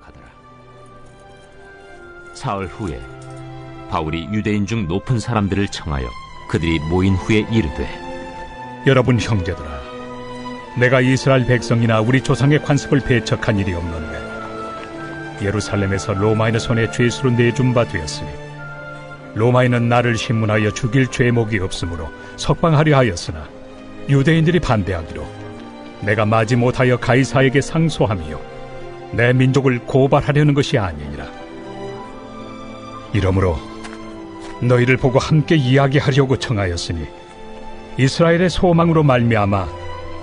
기록하더라. 사흘 후에 바울이 유대인 중 높은 사람들을 청하여 그들이 모인 후에 이르되, 여러분 형제들아, 내가 이스라엘 백성이나 우리 조상의 관습을 배척한 일이 없는데 예루살렘에서 로마인의 손에 죄수로 내준 바 되었으니 로마인은 나를 신문하여 죽일 죄목이 없으므로 석방하려 하였으나 유대인들이 반대하기로 내가 마지 못하여 가이사에게 상소하며 내 민족을 고발하려는 것이 아니니라. 이러므로 너희를 보고 함께 이야기하려고 청하였으니 이스라엘의 소망으로 말미암아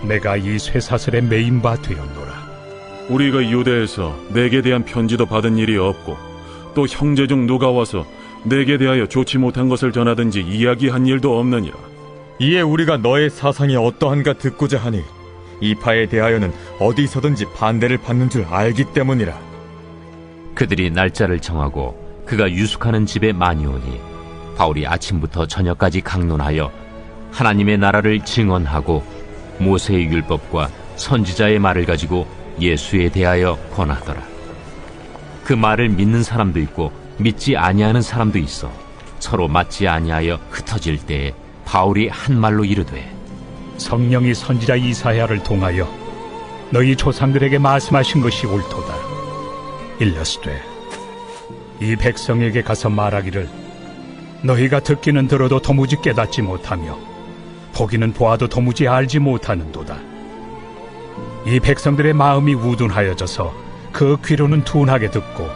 내가 이 쇠사슬에 매인 바 되었노라. 우리가 유대에서 내게 대한 편지도 받은 일이 없고 또 형제 중 누가 와서 내게 대하여 좋지 못한 것을 전하든지 이야기한 일도 없느니라. 이에 우리가 너의 사상이 어떠한가 듣고자 하니 이 파에 대하여는 어디서든지 반대를 받는 줄 알기 때문이라. 그들이 날짜를 정하고 그가 유숙하는 집에 많이 오니 바울이 아침부터 저녁까지 강론하여 하나님의 나라를 증언하고 모세의 율법과 선지자의 말을 가지고 예수에 대하여 권하더라. 그 말을 믿는 사람도 있고 믿지 아니하는 사람도 있어 서로 맞지 아니하여 흩어질 때에 바울이 한 말로 이르되, 성령이 선지자 이사야를 통하여 너희 조상들에게 말씀하신 것이 옳도다. 일러스되 이 백성에게 가서 말하기를 너희가 듣기는 들어도 도무지 깨닫지 못하며 보기는 보아도 도무지 알지 못하는도다. 이 백성들의 마음이 우둔하여져서 그 귀로는 둔하게 듣고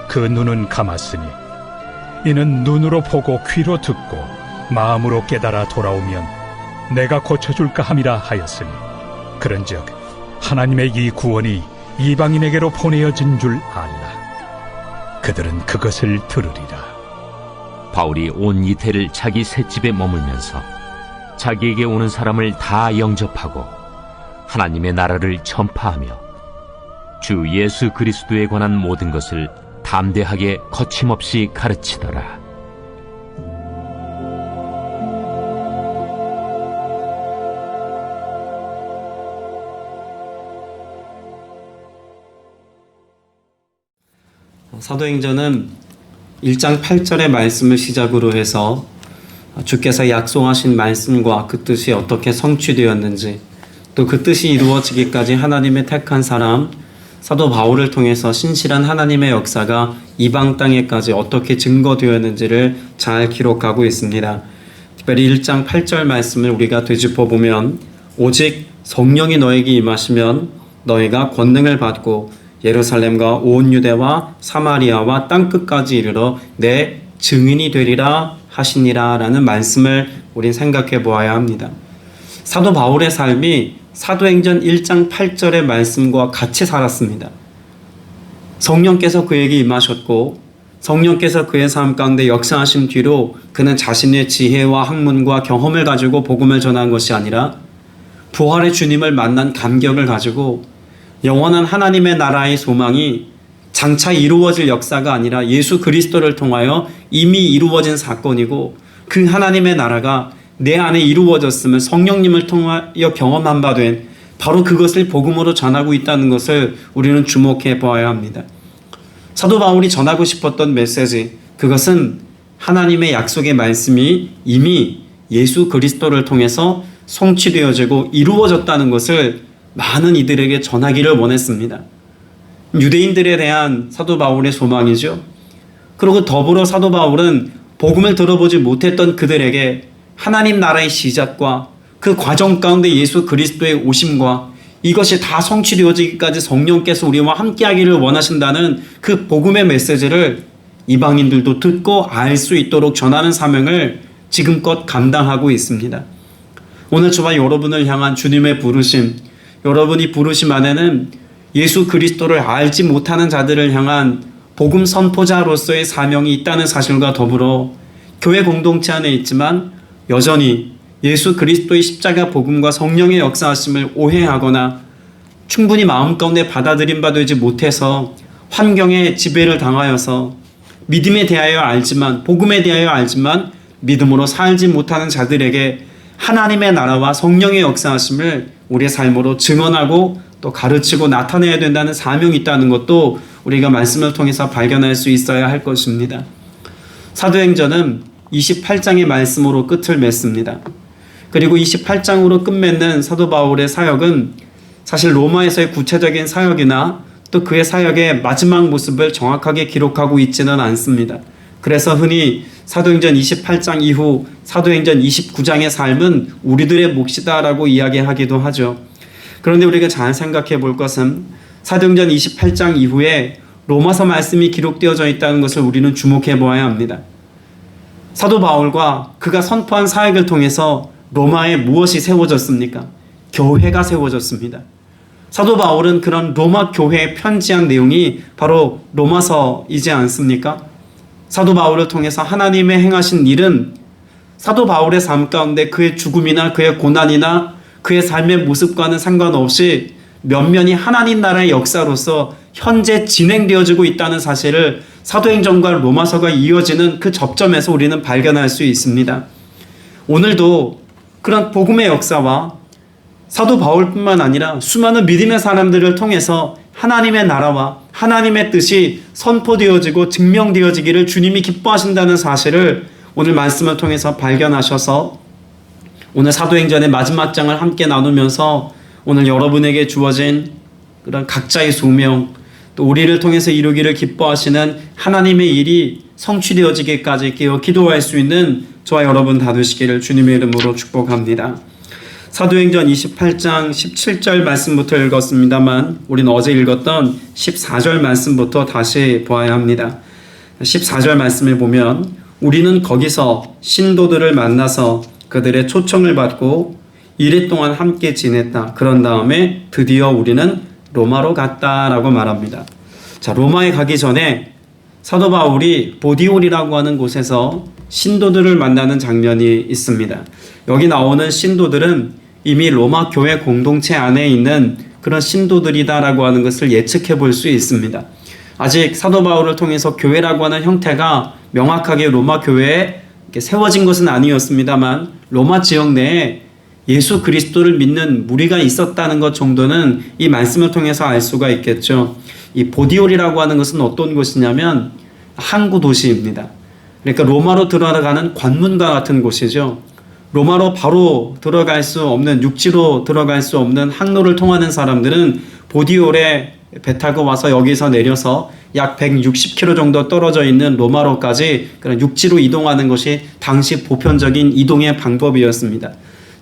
그 눈은 감았으니 이는 눈으로 보고 귀로 듣고 마음으로 깨달아 돌아오면 내가 고쳐줄까 함이라 하였으니 그런즉 하나님의 이 구원이 이방인에게로 보내어진 줄 알라. 그들은 그것을 들으리라. 바울이 온 이태를 자기 셋집에 머물면서 자기에게 오는 사람을 다 영접하고 하나님의 나라를 전파하며 주 예수 그리스도에 관한 모든 것을 담대하게 거침없이 가르치더라. 사도행전은 1장 8절의 말씀을 시작으로 해서 주께서 약속하신 말씀과 그 뜻이 어떻게 성취되었는지, 또 그 뜻이 이루어지기까지 하나님의 택한 사람 사도 바울을 통해서 신실한 하나님의 역사가 이방 땅에까지 어떻게 증거되었는지를 잘 기록하고 있습니다. 특별히 1장 8절 말씀을 우리가 되짚어보면, 오직 성령이 너에게 임하시면 너희가 권능을 받고 예루살렘과 온 유대와 사마리아와 땅끝까지 이르러 내 증인이 되리라 하시니라 라는 말씀을 우린 생각해 보아야 합니다. 사도 바울의 삶이 사도행전 1장 8절의 말씀과 같이 살았습니다. 성령께서 그에게 임하셨고 성령께서 그의 삶 가운데 역사하신 뒤로 그는 자신의 지혜와 학문과 경험을 가지고 복음을 전한 것이 아니라 부활의 주님을 만난 감격을 가지고 영원한 하나님의 나라의 소망이 장차 이루어질 역사가 아니라 예수 그리스도를 통하여 이미 이루어진 사건이고 그 하나님의 나라가 내 안에 이루어졌음을 성령님을 통하여 경험한 바 된 바로 그것을 복음으로 전하고 있다는 것을 우리는 주목해 보아야 합니다. 사도 바울이 전하고 싶었던 메시지, 그것은 하나님의 약속의 말씀이 이미 예수 그리스도를 통해서 성취되어지고 이루어졌다는 것을 많은 이들에게 전하기를 원했습니다. 유대인들에 대한 사도 바울의 소망이죠. 그리고 더불어 사도 바울은 복음을 들어보지 못했던 그들에게 하나님 나라의 시작과 그 과정 가운데 예수 그리스도의 오심과 이것이 다 성취되어지기까지 성령께서 우리와 함께하기를 원하신다는 그 복음의 메시지를 이방인들도 듣고 알 수 있도록 전하는 사명을 지금껏 감당하고 있습니다. 오늘 저와 여러분을 향한 주님의 부르심, 여러분이 부르심 안에는 예수 그리스도를 알지 못하는 자들을 향한 복음 선포자로서의 사명이 있다는 사실과 더불어 교회 공동체 안에 있지만 여전히 예수 그리스도의 십자가 복음과 성령의 역사하심을 오해하거나 충분히 마음 가운데 받아들임 바 되지 못해서 환경에 지배를 당하여서 믿음에 대하여 알지만, 복음에 대하여 알지만 믿음으로 살지 못하는 자들에게 하나님의 나라와 성령의 역사하심을 우리의 삶으로 증언하고 또 가르치고 나타내야 된다는 사명이 있다는 것도 우리가 말씀을 통해서 발견할 수 있어야 할 것입니다. 사도행전은 28장의 말씀으로 끝을 맺습니다. 그리고 28장으로 끝맺는 사도 바울의 사역은 사실 로마에서의 구체적인 사역이나 또 그의 사역의 마지막 모습을 정확하게 기록하고 있지는 않습니다. 그래서 흔히 사도행전 28장 이후 사도행전 29장의 삶은 우리들의 몫이다라고 이야기하기도 하죠. 그런데 우리가 잘 생각해 볼 것은 사도행전 28장 이후에 로마서 말씀이 기록되어져 있다는 것을 우리는 주목해 보아야 합니다. 사도 바울과 그가 선포한 사역을 통해서 로마에 무엇이 세워졌습니까? 교회가 세워졌습니다. 사도 바울은 그런 로마 교회에 편지한 내용이 바로 로마서이지 않습니까? 사도 바울을 통해서 하나님의 행하신 일은 사도 바울의 삶 가운데 그의 죽음이나 그의 고난이나 그의 삶의 모습과는 상관없이 면면이 하나님 나라의 역사로서 현재 진행되어지고 있다는 사실을 사도행전과 로마서가 이어지는 그 접점에서 우리는 발견할 수 있습니다. 오늘도 그런 복음의 역사와 사도 바울뿐만 아니라 수많은 믿음의 사람들을 통해서 하나님의 나라와 하나님의 뜻이 선포되어지고 증명되어지기를 주님이 기뻐하신다는 사실을 오늘 말씀을 통해서 발견하셔서 오늘 사도행전의 마지막 장을 함께 나누면서 오늘 여러분에게 주어진 그런 각자의 소명, 또 우리를 통해서 이루기를 기뻐하시는 하나님의 일이 성취되어지기까지 깨어 기도할 수 있는 저와 여러분 다 되시기를 주님의 이름으로 축복합니다. 사도행전 28장 17절 말씀부터 읽었습니다만 우리는 어제 읽었던 14절 말씀부터 다시 보아야 합니다. 14절 말씀을 보면 우리는 거기서 신도들을 만나서 그들의 초청을 받고 이래 동안 함께 지냈다. 그런 다음에 드디어 우리는 로마로 갔다라고 말합니다. 자, 로마에 가기 전에 사도 바울이 보디올이라고 하는 곳에서 신도들을 만나는 장면이 있습니다. 여기 나오는 신도들은 이미 로마 교회 공동체 안에 있는 그런 신도들이다라고 하는 것을 예측해 볼 수 있습니다. 아직 사도 바울을 통해서 교회라고 하는 형태가 명확하게 로마 교회에 세워진 것은 아니었습니다만 로마 지역 내에 예수 그리스도를 믿는 무리가 있었다는 것 정도는 이 말씀을 통해서 알 수가 있겠죠. 이 보디올이라고 하는 것은 어떤 곳이냐면 항구 도시입니다. 그러니까 로마로 들어가는 관문과 같은 곳이죠. 로마로 바로 들어갈 수 없는, 육지로 들어갈 수 없는 항로를 통하는 사람들은 보디올에 배 타고 와서 여기서 내려서 약 160km 정도 떨어져 있는 로마로까지 그런 육지로 이동하는 것이 당시 보편적인 이동의 방법이었습니다.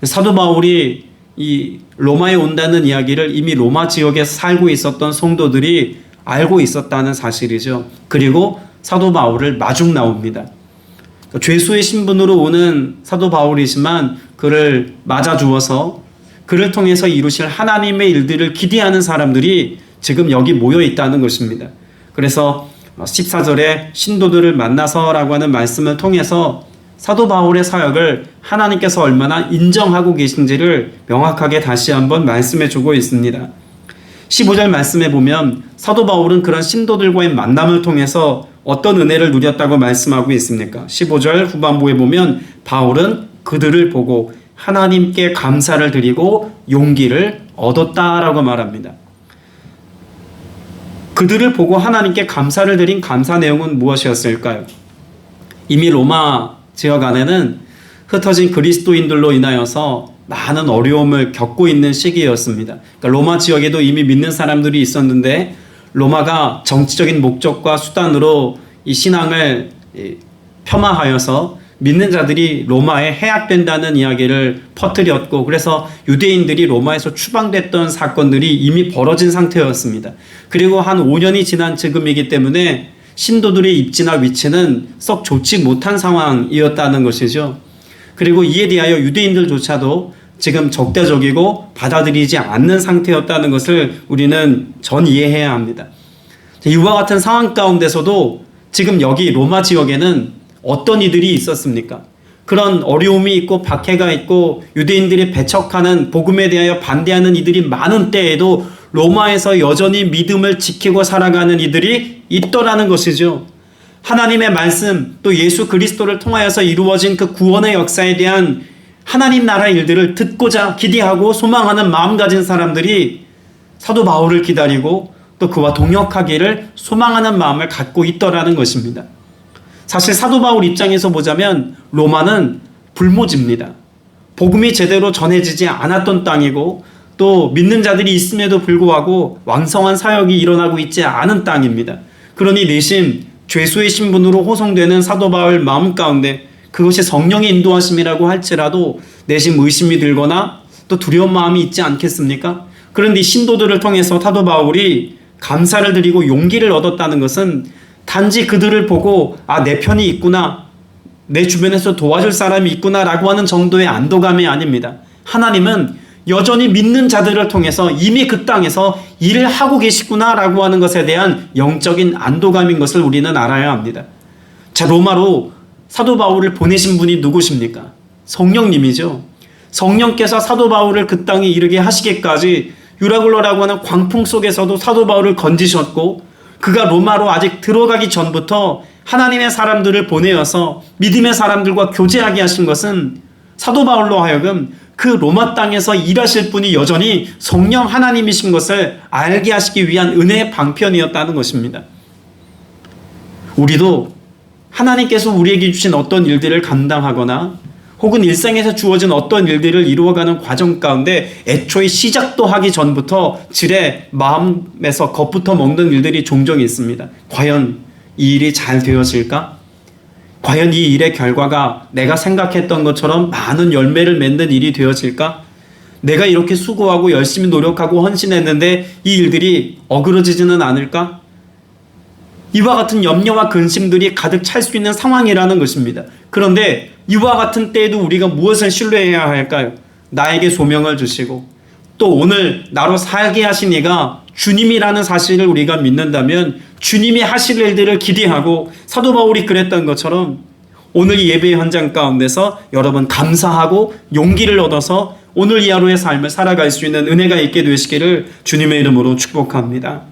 사도 바울이 이 로마에 온다는 이야기를 이미 로마 지역에 살고 있었던 성도들이 알고 있었다는 사실이죠. 그리고 사도 바울을 마중 나옵니다. 죄수의 신분으로 오는 사도 바울이지만 그를 맞아주어서 그를 통해서 이루실 하나님의 일들을 기대하는 사람들이 지금 여기 모여 있다는 것입니다. 그래서 14절에 신도들을 만나서라고 하는 말씀을 통해서 사도 바울의 사역을 하나님께서 얼마나 인정하고 계신지를 명확하게 다시 한번 말씀해 주고 있습니다. 15절 말씀에 보면 사도 바울은 그런 신도들과의 만남을 통해서 어떤 은혜를 누렸다고 말씀하고 있습니까? 15절 후반부에 보면 바울은 그들을 보고 하나님께 감사를 드리고 용기를 얻었다라고 말합니다. 그들을 보고 하나님께 감사를 드린 감사 내용은 무엇이었을까요? 이미 로마 지역 안에는 흩어진 그리스도인들로 인하여서 많은 어려움을 겪고 있는 시기였습니다. 그러니까 로마 지역에도 이미 믿는 사람들이 있었는데 로마가 정치적인 목적과 수단으로 이 신앙을 폄하하여서 믿는 자들이 로마에 해약된다는 이야기를 퍼뜨렸고 그래서 유대인들이 로마에서 추방됐던 사건들이 이미 벌어진 상태였습니다. 그리고 한 5년이 지난 지금이기 때문에 신도들의 입지나 위치는 썩 좋지 못한 상황이었다는 것이죠. 그리고 이에 대하여 유대인들조차도 지금 적대적이고 받아들이지 않는 상태였다는 것을 우리는 전 이해해야 합니다. 이와 같은 상황 가운데서도 지금 여기 로마 지역에는 어떤 이들이 있었습니까? 그런 어려움이 있고 박해가 있고 유대인들이 배척하는 복음에 대하여 반대하는 이들이 많은 때에도 로마에서 여전히 믿음을 지키고 살아가는 이들이 있더라는 것이죠. 하나님의 말씀 또 예수 그리스도를 통하여서 이루어진 그 구원의 역사에 대한 하나님 나라 일들을 듣고자 기대하고 소망하는 마음 가진 사람들이 사도 바울을 기다리고 또 또 그와 동역하기를 소망하는 마음을 갖고 있더라는 것입니다. 사실 사도 바울 입장에서 보자면 로마는 불모지입니다. 복음이 제대로 전해지지 않았던 땅이고 또 믿는 자들이 있음에도 불구하고 왕성한 사역이 일어나고 있지 않은 땅입니다. 그러니 내심 죄수의 신분으로 호송되는 사도 바울 마음 가운데 그것이 성령의 인도하심이라고 할지라도 내심 의심이 들거나 또 두려운 마음이 있지 않겠습니까? 그런데 신도들을 통해서 사도 바울이 감사를 드리고 용기를 얻었다는 것은 단지 그들을 보고 내 편이 있구나, 내 주변에서 도와줄 사람이 있구나라고 하는 정도의 안도감이 아닙니다. 하나님은 여전히 믿는 자들을 통해서 이미 그 땅에서 일을 하고 계시구나라고 하는 것에 대한 영적인 안도감인 것을 우리는 알아야 합니다. 자, 로마로 사도 바울을 보내신 분이 누구십니까? 성령님이죠. 성령께서 사도 바울을 그 땅에 이르게 하시기까지 유라굴로라고 하는 광풍 속에서도 사도 바울을 건지셨고 그가 로마로 아직 들어가기 전부터 하나님의 사람들을 보내어서 믿음의 사람들과 교제하게 하신 것은 사도 바울로 하여금 그 로마 땅에서 일하실 분이 여전히 성령 하나님이신 것을 알게 하시기 위한 은혜의 방편이었다는 것입니다. 우리도 하나님께서 우리에게 주신 어떤 일들을 감당하거나 혹은 일상에서 주어진 어떤 일들을 이루어가는 과정 가운데 애초에 시작도 하기 전부터 지레 마음에서 겁부터 먹는 일들이 종종 있습니다. 과연 이 일이 잘 되어질까? 과연 이 일의 결과가 내가 생각했던 것처럼 많은 열매를 맺는 일이 되어질까? 내가 이렇게 수고하고 열심히 노력하고 헌신했는데 이 일들이 어그러지지는 않을까? 이와 같은 염려와 근심들이 가득 찰 수 있는 상황이라는 것입니다. 그런데 이와 같은 때에도 우리가 무엇을 신뢰해야 할까요? 나에게 소명을 주시고 또 오늘 나로 살게 하신 이가 주님이라는 사실을 우리가 믿는다면 주님이 하실 일들을 기대하고 사도 바울이 그랬던 것처럼 오늘 이 예배 현장 가운데서 여러분 감사하고 용기를 얻어서 오늘 이 하루의 삶을 살아갈 수 있는 은혜가 있게 되시기를 주님의 이름으로 축복합니다.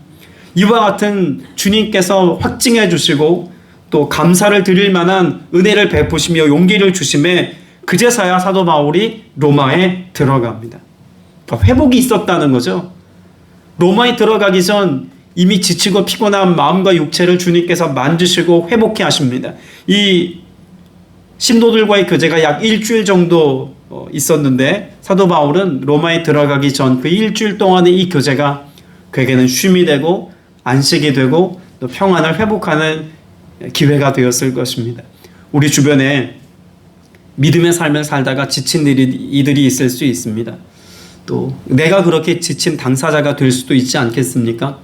이와 같은 주님께서 확증해 주시고 또 감사를 드릴 만한 은혜를 베푸시며 용기를 주심에 그제서야 사도 바울이 로마에 들어갑니다. 회복이 있었다는 거죠. 로마에 들어가기 전 이미 지치고 피곤한 마음과 육체를 주님께서 만지시고 회복해 하십니다. 이 신도들과의 교제가 약 일주일 정도 있었는데 사도 바울은 로마에 들어가기 전 그 일주일 동안의 이 교제가 그에게는 쉼이 되고 안식이 되고 또 평안을 회복하는 기회가 되었을 것입니다. 우리 주변에 믿음의 삶을 살다가 지친 이들이 있을 수 있습니다. 또 내가 그렇게 지친 당사자가 될 수도 있지 않겠습니까?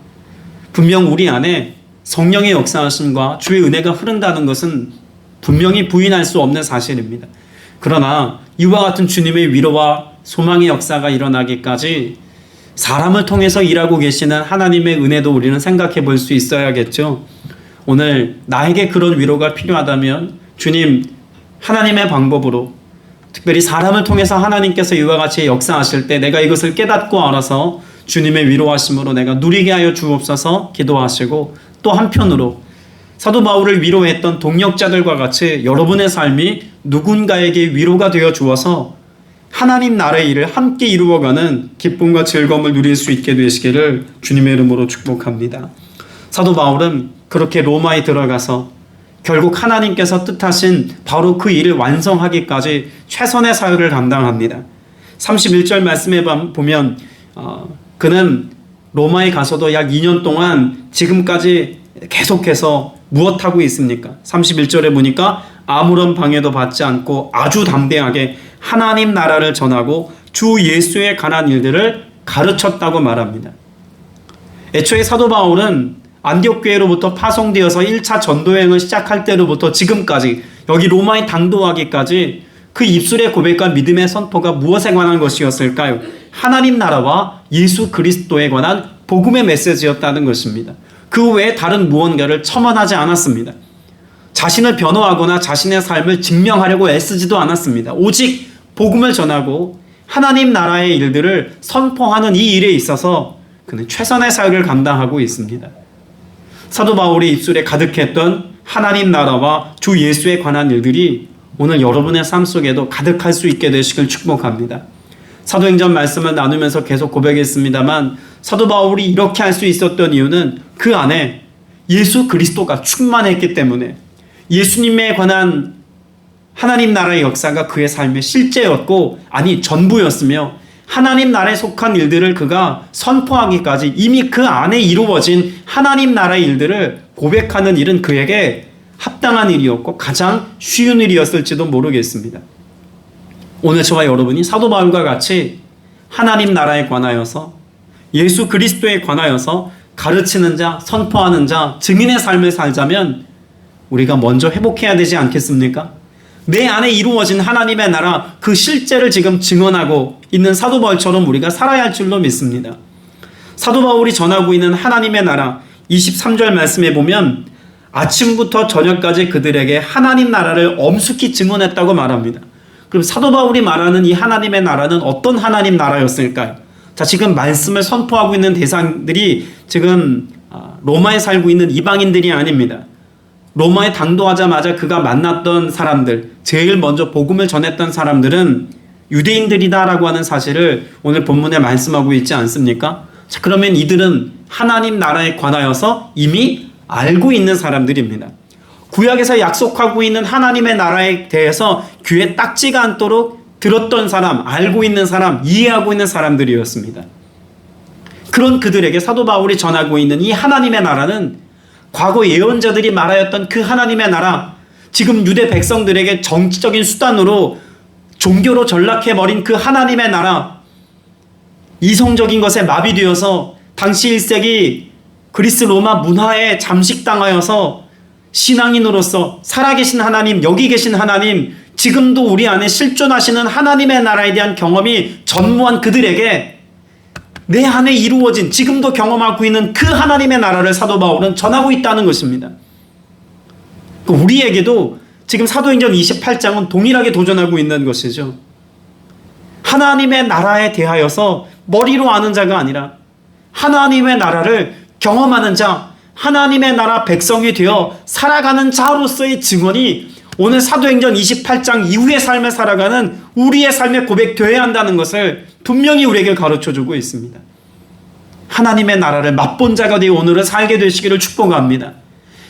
분명 우리 안에 성령의 역사하심과 주의 은혜가 흐른다는 것은 분명히 부인할 수 없는 사실입니다. 그러나 이와 같은 주님의 위로와 소망의 역사가 일어나기까지 사람을 통해서 일하고 계시는 하나님의 은혜도 우리는 생각해 볼 수 있어야겠죠. 오늘 나에게 그런 위로가 필요하다면 주님 하나님의 방법으로 특별히 사람을 통해서 하나님께서 이와 같이 역사하실 때 내가 이것을 깨닫고 알아서 주님의 위로하심으로 내가 누리게 하여 주옵소서 기도하시고 또 한편으로 사도 바울을 위로했던 동역자들과 같이 여러분의 삶이 누군가에게 위로가 되어 주어서 하나님 나라의 일을 함께 이루어가는 기쁨과 즐거움을 누릴 수 있게 되시기를 주님의 이름으로 축복합니다. 사도 바울은 그렇게 로마에 들어가서 결국 하나님께서 뜻하신 바로 그 일을 완성하기까지 최선의 사역을 감당합니다. 31절 말씀에 보면 그는 로마에 가서도 약 2년 동안 지금까지 계속해서 무엇하고 있습니까? 31절에 보니까 아무런 방해도 받지 않고 아주 담대하게 하나님 나라를 전하고 주 예수에 관한 일들을 가르쳤다고 말합니다. 애초에 사도 바울은 안디옥 교회로부터 파송되어서 1차 전도여행을 시작할 때로부터 지금까지 여기 로마에 당도하기까지 그 입술의 고백과 믿음의 선포가 무엇에 관한 것이었을까요? 하나님 나라와 예수 그리스도에 관한 복음의 메시지였다는 것입니다. 그 외에 다른 무언가를 첨언하지 않았습니다. 자신을 변호하거나 자신의 삶을 증명하려고 애쓰지도 않았습니다. 오직 복음을 전하고 하나님 나라의 일들을 선포하는 이 일에 있어서 그는 최선의 사역을 감당하고 있습니다. 사도 바울의 입술에 가득했던 하나님 나라와 주 예수에 관한 일들이 오늘 여러분의 삶 속에도 가득할 수 있게 되시길 축복합니다. 사도행전 말씀을 나누면서 계속 고백했습니다만 사도 바울이 이렇게 할 수 있었던 이유는 그 안에 예수 그리스도가 충만했기 때문에 예수님에 관한 하나님 나라의 역사가 그의 삶의 실제였고, 아니 전부였으며, 하나님 나라에 속한 일들을 그가 선포하기까지 이미 그 안에 이루어진 하나님 나라의 일들을 고백하는 일은 그에게 합당한 일이었고 가장 쉬운 일이었을지도 모르겠습니다. 오늘 저와 여러분이 사도 바울과 같이 하나님 나라에 관하여서, 예수 그리스도에 관하여서 가르치는 자, 선포하는 자, 증인의 삶을 살자면 우리가 먼저 회복해야 되지 않겠습니까? 내 안에 이루어진 하나님의 나라, 그 실제를 지금 증언하고 있는 사도 바울처럼 우리가 살아야 할 줄로 믿습니다. 사도 바울이 전하고 있는 하나님의 나라 23절 말씀에 보면 아침부터 저녁까지 그들에게 하나님 나라를 엄숙히 증언했다고 말합니다. 그럼 사도 바울이 말하는 이 하나님의 나라는 어떤 하나님 나라였을까요? 자, 지금 말씀을 선포하고 있는 대상들이 지금 로마에 살고 있는 이방인들이 아닙니다. 로마에 당도하자마자 그가 만났던 사람들, 제일 먼저 복음을 전했던 사람들은 유대인들이다라고 하는 사실을 오늘 본문에 말씀하고 있지 않습니까? 자, 그러면 이들은 하나님 나라에 관하여서 이미 알고 있는 사람들입니다. 구약에서 약속하고 있는 하나님의 나라에 대해서 귀에 딱지가 않도록 들었던 사람, 알고 있는 사람, 이해하고 있는 사람들이었습니다. 그런 그들에게 사도 바울이 전하고 있는 이 하나님의 나라는 과거 예언자들이 말하였던 그 하나님의 나라, 지금 유대 백성들에게 정치적인 수단으로 종교로 전락해버린 그 하나님의 나라, 이성적인 것에 마비되어서 당시 1세기 그리스 로마 문화에 잠식당하여서 신앙인으로서 살아계신 하나님, 여기 계신 하나님, 지금도 우리 안에 실존하시는 하나님의 나라에 대한 경험이 전무한 그들에게 내 안에 이루어진, 지금도 경험하고 있는 그 하나님의 나라를 사도 바울은 전하고 있다는 것입니다. 우리에게도 지금 사도행전 28장은 동일하게 도전하고 있는 것이죠. 하나님의 나라에 대하여서 머리로 아는 자가 아니라 하나님의 나라를 경험하는 자, 하나님의 나라 백성이 되어 살아가는 자로서의 증언이 오늘 사도행전 28장 이후의 삶을 살아가는 우리의 삶에 고백되어야 한다는 것을 분명히 우리에게 가르쳐주고 있습니다. 하나님의 나라를 맛본 자가 되어 오늘은 살게 되시기를 축복합니다.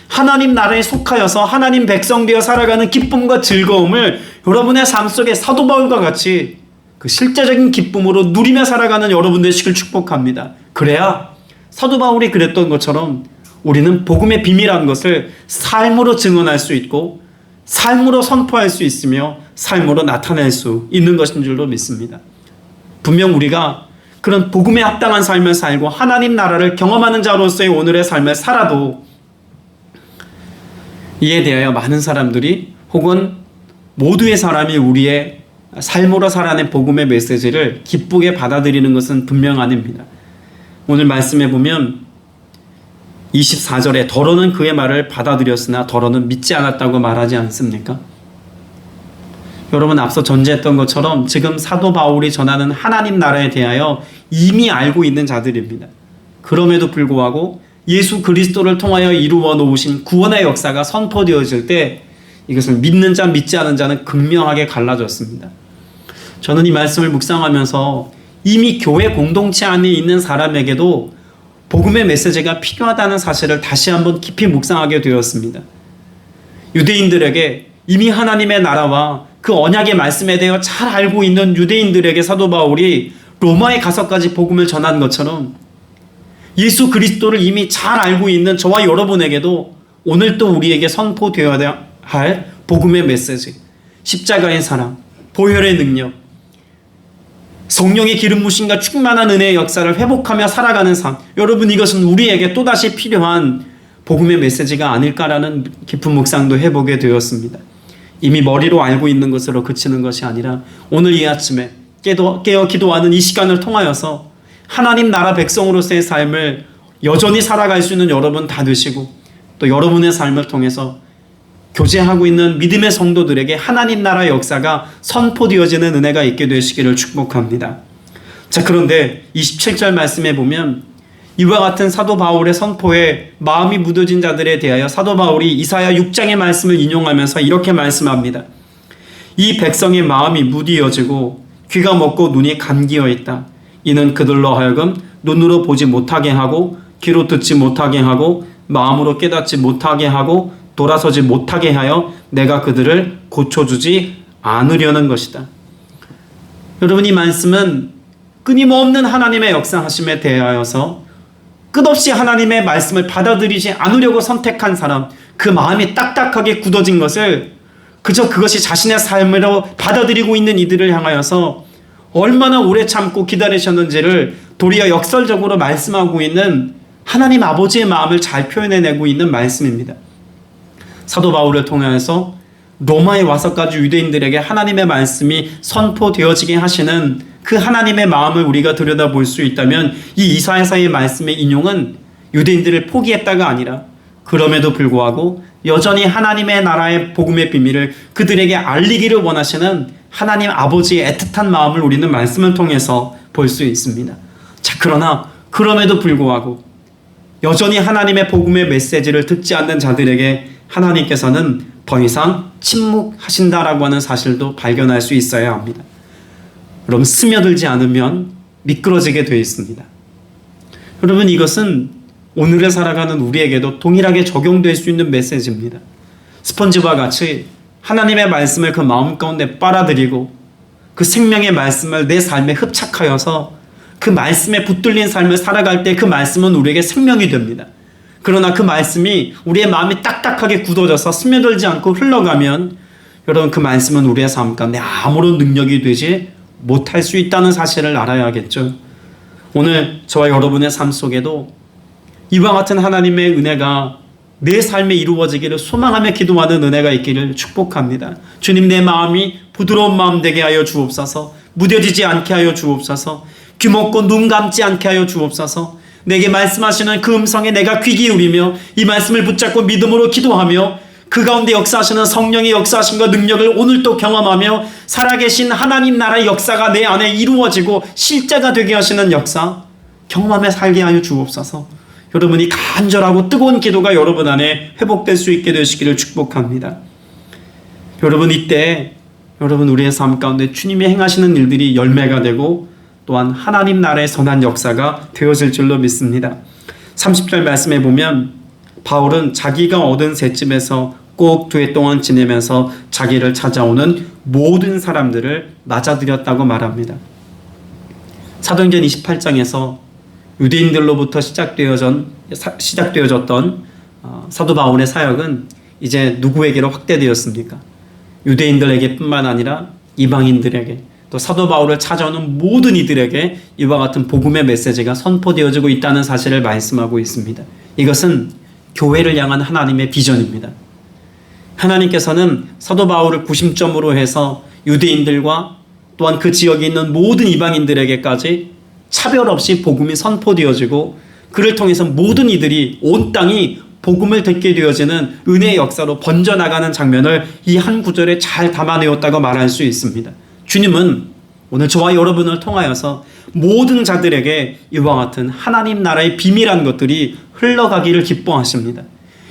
하나님 나라에 속하여서 하나님 백성 되어 살아가는 기쁨과 즐거움을 여러분의 삶 속에 사도 바울과 같이 그 실제적인 기쁨으로 누리며 살아가는 여러분 되시길 축복합니다. 그래야 사도 바울이 그랬던 것처럼 우리는 복음의 비밀한 것을 삶으로 증언할 수 있고 삶으로 선포할 수 있으며 삶으로 나타낼 수 있는 것인 줄로 믿습니다. 분명 우리가 그런 복음에 합당한 삶을 살고 하나님 나라를 경험하는 자로서의 오늘의 삶을 살아도 이에 대하여 많은 사람들이 혹은 모두의 사람이 우리의 삶으로 살아낸 복음의 메시지를 기쁘게 받아들이는 것은 분명 아닙니다. 오늘 말씀해 보면 24절에 더러는 그의 말을 받아들였으나 더러는 믿지 않았다고 말하지 않습니까? 여러분, 앞서 전제했던 것처럼 지금 사도 바울이 전하는 하나님 나라에 대하여 이미 알고 있는 자들입니다. 그럼에도 불구하고 예수 그리스도를 통하여 이루어 놓으신 구원의 역사가 선포되어질 때 이것을 믿는 자, 믿지 않은 자는 극명하게 갈라졌습니다. 저는 이 말씀을 묵상하면서 이미 교회 공동체 안에 있는 사람에게도 복음의 메시지가 필요하다는 사실을 다시 한번 깊이 묵상하게 되었습니다. 유대인들에게 이미 하나님의 나라와 그 언약의 말씀에 대해 잘 알고 있는 유대인들에게 사도 바울이 로마에 가서까지 복음을 전한 것처럼 예수 그리스도를 이미 잘 알고 있는 저와 여러분에게도 오늘 또 우리에게 선포되어야 할 복음의 메시지, 십자가의 사랑, 보혈의 능력, 성령의 기름 부심과 충만한 은혜의 역사를 회복하며 살아가는 삶, 여러분, 이것은 우리에게 또다시 필요한 복음의 메시지가 아닐까라는 깊은 묵상도 해보게 되었습니다. 이미 머리로 알고 있는 것으로 그치는 것이 아니라 오늘 이 아침에 깨어 기도하는 이 시간을 통하여서 하나님 나라 백성으로서의 삶을 여전히 살아갈 수 있는 여러분 다 되시고, 또 여러분의 삶을 통해서 교제하고 있는 믿음의 성도들에게 하나님 나라의 역사가 선포되어지는 은혜가 있게 되시기를 축복합니다. 자, 그런데 27절 말씀에 보면 이와 같은 사도 바울의 선포에 마음이 무뎌진 자들에 대하여 사도 바울이 이사야 6장의 말씀을 인용하면서 이렇게 말씀합니다. 이 백성의 마음이 무디어지고 귀가 먹고 눈이 감기어 있다. 이는 그들로 하여금 눈으로 보지 못하게 하고 귀로 듣지 못하게 하고 마음으로 깨닫지 못하게 하고 돌아서지 못하게 하여 내가 그들을 고쳐주지 않으려는 것이다. 여러분, 이 말씀은 끊임없는 하나님의 역사하심에 대하여서 끝없이 하나님의 말씀을 받아들이지 않으려고 선택한 사람, 그 마음이 딱딱하게 굳어진 것을 그저 그것이 자신의 삶으로 받아들이고 있는 이들을 향하여서 얼마나 오래 참고 기다리셨는지를 도리어 역설적으로 말씀하고 있는 하나님 아버지의 마음을 잘 표현해내고 있는 말씀입니다. 사도 바울을 통해서 로마에 와서까지 유대인들에게 하나님의 말씀이 선포되어지게 하시는 그 하나님의 마음을 우리가 들여다볼 수 있다면 이 이사야서의 말씀의 인용은 유대인들을 포기했다가 아니라 그럼에도 불구하고 여전히 하나님의 나라의 복음의 비밀을 그들에게 알리기를 원하시는 하나님 아버지의 애틋한 마음을 우리는 말씀을 통해서 볼 수 있습니다. 자, 그러나 그럼에도 불구하고 여전히 하나님의 복음의 메시지를 듣지 않는 자들에게 하나님께서는 더 이상 침묵하신다라고 하는 사실도 발견할 수 있어야 합니다. 여러분, 스며들지 않으면 미끄러지게 되어 있습니다. 여러분, 이것은 오늘을 살아가는 우리에게도 동일하게 적용될 수 있는 메시지입니다. 스펀지와 같이 하나님의 말씀을 그 마음 가운데 빨아들이고 그 생명의 말씀을 내 삶에 흡착하여서 그 말씀에 붙들린 삶을 살아갈 때 그 말씀은 우리에게 생명이 됩니다. 그러나 그 말씀이 우리의 마음이 딱딱하게 굳어져서 스며들지 않고 흘러가면 여러분, 그 말씀은 우리의 삶 가운데 아무런 능력이 되지 못할 수 있다는 사실을 알아야겠죠. 오늘 저와 여러분의 삶 속에도 이와 같은 하나님의 은혜가 내 삶에 이루어지기를 소망하며 기도하는 은혜가 있기를 축복합니다. 주님, 내 마음이 부드러운 마음 되게 하여 주옵소서. 무뎌지지 않게 하여 주옵소서. 귀먹고 눈 감지 않게 하여 주옵소서. 내게 말씀하시는 그 음성에 내가 귀 기울이며 이 말씀을 붙잡고 믿음으로 기도하며 그 가운데 역사하시는 성령의 역사하심과 능력을 오늘도 경험하며 살아계신 하나님 나라의 역사가 내 안에 이루어지고 실제가 되게 하시는 역사 경험하며 살게 하여 주옵소서. 여러분이 간절하고 뜨거운 기도가 여러분 안에 회복될 수 있게 되시기를 축복합니다. 여러분, 이때 여러분 우리의 삶 가운데 주님이 행하시는 일들이 열매가 되고 또한 하나님 나라의 선한 역사가 되어질 줄로 믿습니다. 30절 말씀에 보면 바울은 자기가 얻은 셋집에서 꼭 2해 동안 지내면서 자기를 찾아오는 모든 사람들을 맞아들였다고 말합니다. 사도행전 28장에서 유대인들로부터 시작되어졌던 사도 바울의 사역은 이제 누구에게로 확대되었습니까? 유대인들에게 뿐만 아니라 이방인들에게, 또 사도 바울을 찾아오는 모든 이들에게 이와 같은 복음의 메시지가 선포되어지고 있다는 사실을 말씀하고 있습니다. 이것은 교회를 향한 하나님의 비전입니다. 하나님께서는 사도 바울을 구심점으로 해서 유대인들과 또한 그 지역에 있는 모든 이방인들에게까지 차별 없이 복음이 선포되어지고 그를 통해서 모든 이들이 온 땅이 복음을 듣게 되어지는 은혜의 역사로 번져나가는 장면을 이 한 구절에 잘 담아내었다고 말할 수 있습니다. 주님은 오늘 저와 여러분을 통하여서 모든 자들에게 이와 같은 하나님 나라의 비밀한 것들이 흘러가기를 기뻐하십니다.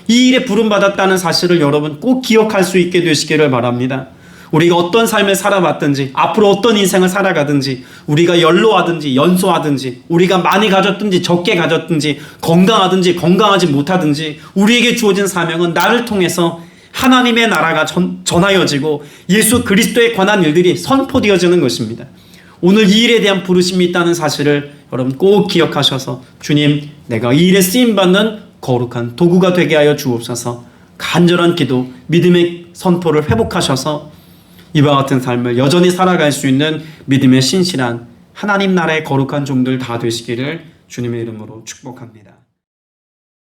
이 일에 부름받았다는 사실을 여러분 꼭 기억할 수 있게 되시기를 바랍니다. 우리가 어떤 삶을 살아봤든지 앞으로 어떤 인생을 살아가든지 우리가 연로하든지 연소하든지 우리가 많이 가졌든지 적게 가졌든지 건강하든지 건강하지 못하든지 우리에게 주어진 사명은 나를 통해서 하나님의 나라가 전하여지고 예수 그리스도에 관한 일들이 선포되어지는 것입니다. 오늘 이 일에 대한 부르심이 있다는 사실을 여러분 꼭 기억하셔서 주님, 내가 이 일에 쓰임받는 거룩한 도구가 되게 하여 주옵소서. 간절한 기도, 믿음의 선포를 회복하셔서 이와 같은 삶을 여전히 살아갈 수 있는 믿음의 신실한 하나님 나라의 거룩한 종들 다 되시기를 주님의 이름으로 축복합니다.